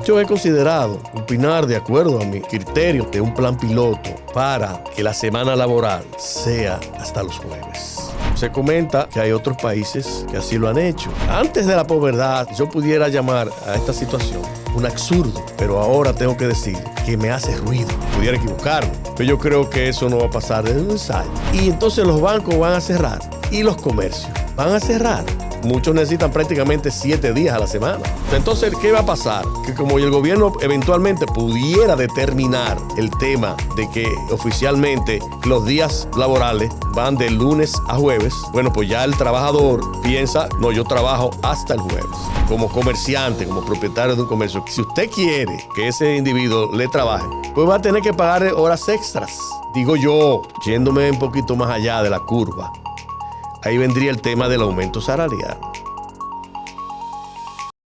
Yo he considerado opinar de acuerdo a mi criterio de un plan piloto para que la semana laboral sea hasta los jueves. Se comenta que hay otros países que así lo han hecho. Antes de la posverdad, yo pudiera llamar a esta situación un absurdo, pero ahora tengo que decir que me hace ruido. Pudiera equivocarme, pero yo creo que eso no va a pasar desde un ensayo. Y entonces los bancos van a cerrar y los comercios van a cerrar. Muchos necesitan prácticamente 7 días a la semana. Entonces, ¿qué va a pasar? Que como el gobierno eventualmente pudiera determinar el tema de que oficialmente los días laborales van de lunes a jueves, bueno, pues ya el trabajador piensa, no, yo trabajo hasta el jueves. Como comerciante, como propietario de un comercio, si usted quiere que ese individuo le trabaje, pues va a tener que pagar horas extras. Digo yo, yéndome un poquito más allá de la curva. Ahí vendría el tema del aumento salarial.